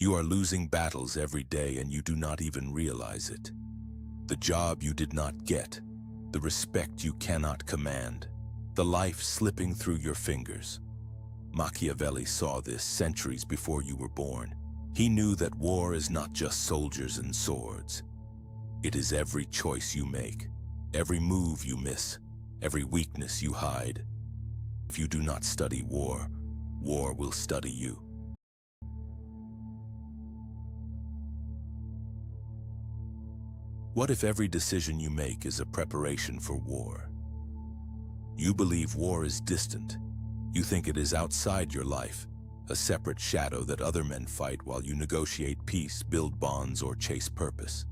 You are losing battles every day and you do not even realize it. The job you did not get, the respect you cannot command, the life slipping through your fingers. Machiavelli saw this centuries before you were born. He knew that war is not just soldiers and swords. It is every choice you make, every move you miss, every weakness you hide. If you do not study war, war will study you. What if every decision you make is a preparation for war? You believe war is distant. You think it is outside your life, a separate shadow that other men fight while you negotiate peace, build bonds, or chase purpose.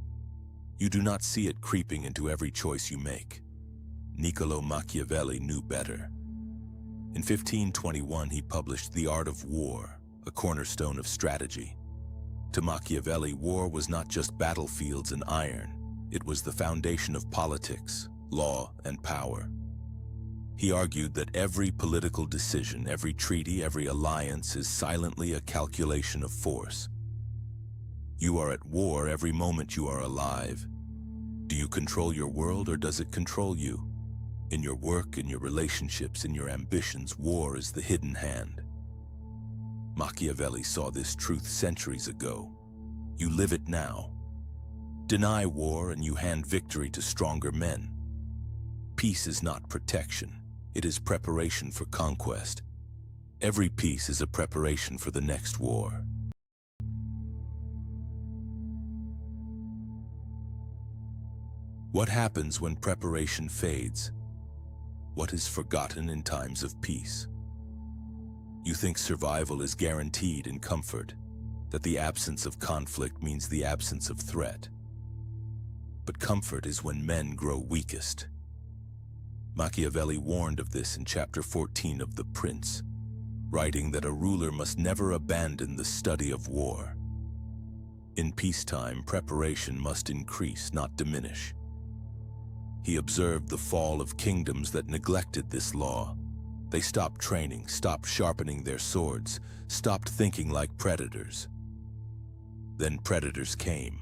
You do not see it creeping into every choice you make. Niccolò Machiavelli knew better. In 1521, he published The Art of War, a cornerstone of strategy. To Machiavelli, war was not just battlefields and iron. It was the foundation of politics, law, and power. He argued that every political decision, every treaty, every alliance is silently a calculation of force. You are at war every moment you are alive. Do you control your world or does it control you? In your work, in your relationships, in your ambitions, war is the hidden hand. Machiavelli saw this truth centuries ago. You live it now. Deny war and you hand victory to stronger men. Peace is not protection. It is preparation for conquest. Every peace is a preparation for the next war. What happens when preparation fades? What is forgotten in times of peace? You think survival is guaranteed in comfort, that the absence of conflict means the absence of threat. But comfort is when men grow weakest. Machiavelli warned of this in chapter 14 of The Prince, writing that a ruler must never abandon the study of war. In peacetime, preparation must increase, not diminish. He observed the fall of kingdoms that neglected this law. They stopped training, stopped sharpening their swords, stopped thinking like predators. Then predators came.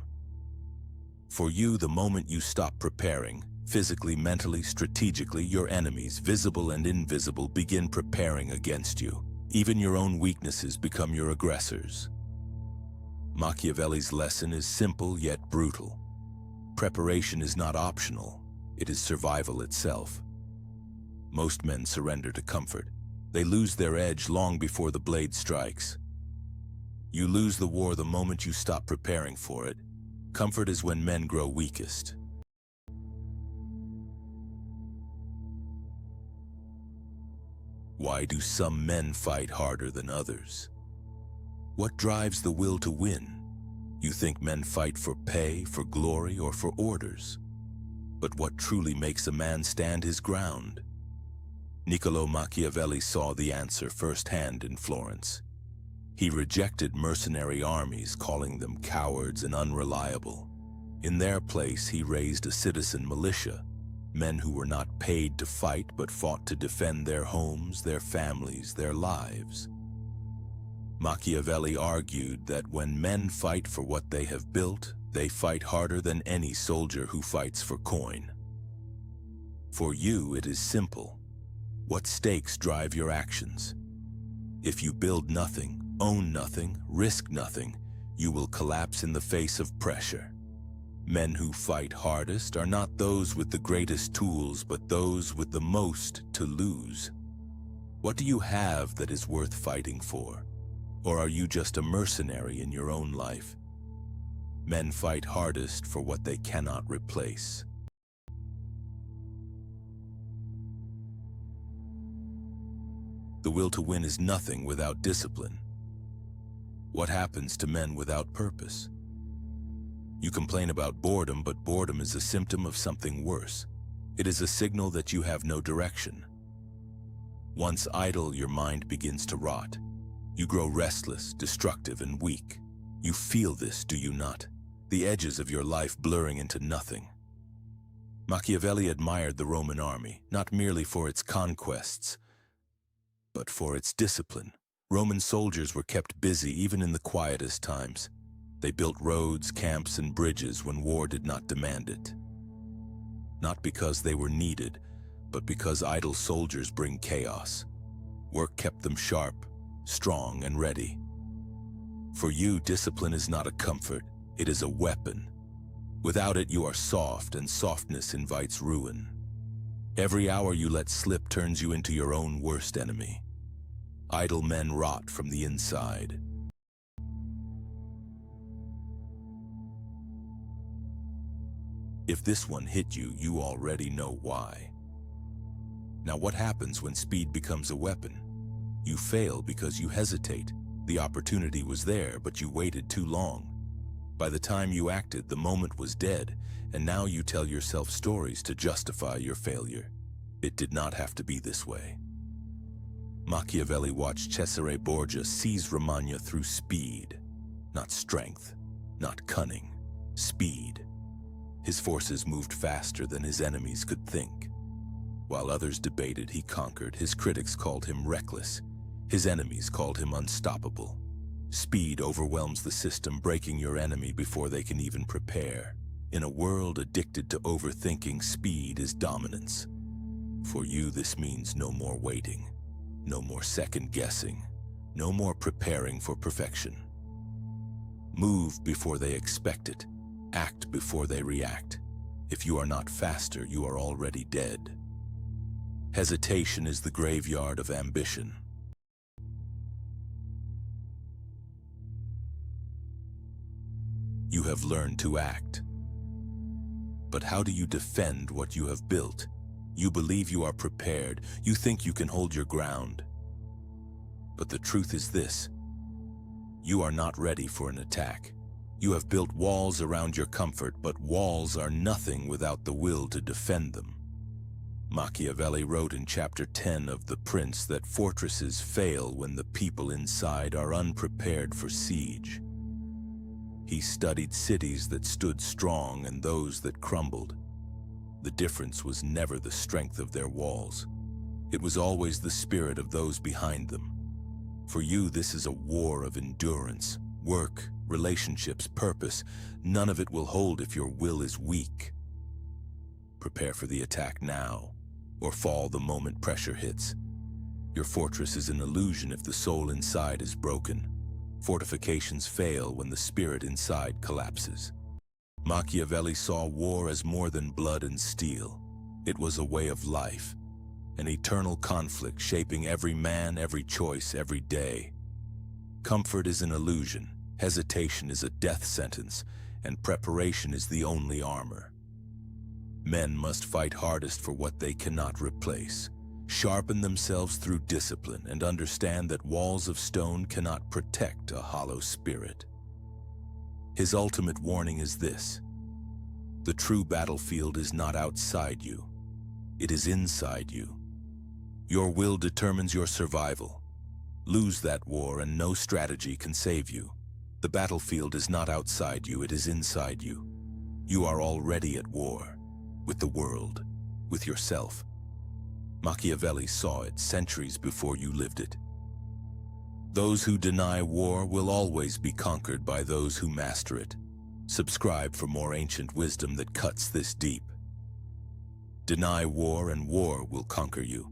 For you, the moment you stop preparing, physically, mentally, strategically, your enemies, visible and invisible, begin preparing against you. Even your own weaknesses become your aggressors. Machiavelli's lesson is simple yet brutal. Preparation is not optional. It is survival itself. Most men surrender to comfort. They lose their edge long before the blade strikes. You lose the war the moment you stop preparing for it. Comfort is when men grow weakest. Why do some men fight harder than others? What drives the will to win? You think men fight for pay, for glory, or for orders? But what truly makes a man stand his ground? Niccolò Machiavelli saw the answer firsthand in Florence. He rejected mercenary armies, calling them cowards and unreliable. In their place, he raised a citizen militia, men who were not paid to fight but fought to defend their homes, their families, their lives. Machiavelli argued that when men fight for what they have built, they fight harder than any soldier who fights for coin. For you, it is simple. What stakes drive your actions? If you build nothing, own nothing, risk nothing, you will collapse in the face of pressure. Men who fight hardest are not those with the greatest tools, but those with the most to lose. What do you have that is worth fighting for? Or are you just a mercenary in your own life? Men fight hardest for what they cannot replace. The will to win is nothing without discipline. What happens to men without purpose? You complain about boredom, but boredom is a symptom of something worse. It is a signal that you have no direction. Once idle, your mind begins to rot. You grow restless, destructive, and weak. You feel this, do you not? The edges of your life blurring into nothing. Machiavelli admired the Roman army, not merely for its conquests, but for its discipline. Roman soldiers were kept busy even in the quietest times. They built roads, camps, and bridges when war did not demand it. Not because they were needed, but because idle soldiers bring chaos. Work kept them sharp, strong, and ready. For you, discipline is not a comfort, it is a weapon. Without it, you are soft, and softness invites ruin. Every hour you let slip turns you into your own worst enemy. Idle men rot from the inside. If this one hit you, you already know why. Now, what happens when speed becomes a weapon? You fail because you hesitate. The opportunity was there, but you waited too long. By the time you acted, the moment was dead, and now you tell yourself stories to justify your failure. It did not have to be this way. Machiavelli watched Cesare Borgia seize Romagna through speed. Not strength, not cunning, speed. His forces moved faster than his enemies could think. While others debated, he conquered. His critics called him reckless. His enemies called him unstoppable. Speed overwhelms the system, breaking your enemy before they can even prepare. In a world addicted to overthinking, speed is dominance. For you, this means no more waiting, no more second-guessing, no more preparing for perfection. Move before they expect it. Act before they react. If you are not faster, you are already dead. Hesitation is the graveyard of ambition. You have learned to act. But how do you defend what you have built? You believe you are prepared. You think you can hold your ground. But the truth is this: you are not ready for an attack. You have built walls around your comfort, but walls are nothing without the will to defend them. Machiavelli wrote in chapter 10 of The Prince that fortresses fail when the people inside are unprepared for siege. He studied cities that stood strong and those that crumbled. The difference was never the strength of their walls. It was always the spirit of those behind them. For you, this is a war of endurance, work, relationships, purpose. None of it will hold if your will is weak. Prepare for the attack now, or fall the moment pressure hits. Your fortress is an illusion if the soul inside is broken. Fortifications fail when the spirit inside collapses. Machiavelli saw war as more than blood and steel. It was a way of life, an eternal conflict shaping every man, every choice, every day. Comfort is an illusion, hesitation is a death sentence, and preparation is the only armor. Men must fight hardest for what they cannot replace, sharpen themselves through discipline, and understand that walls of stone cannot protect a hollow spirit. His ultimate warning is this: the true battlefield is not outside you, it is inside you. Your will determines your survival. Lose that war and no strategy can save you. The battlefield is not outside you, it is inside you. You are already at war, with the world, with yourself. Machiavelli saw it centuries before you lived it. Those who deny war will always be conquered by those who master it. Subscribe for more ancient wisdom that cuts this deep. Deny war and war will conquer you.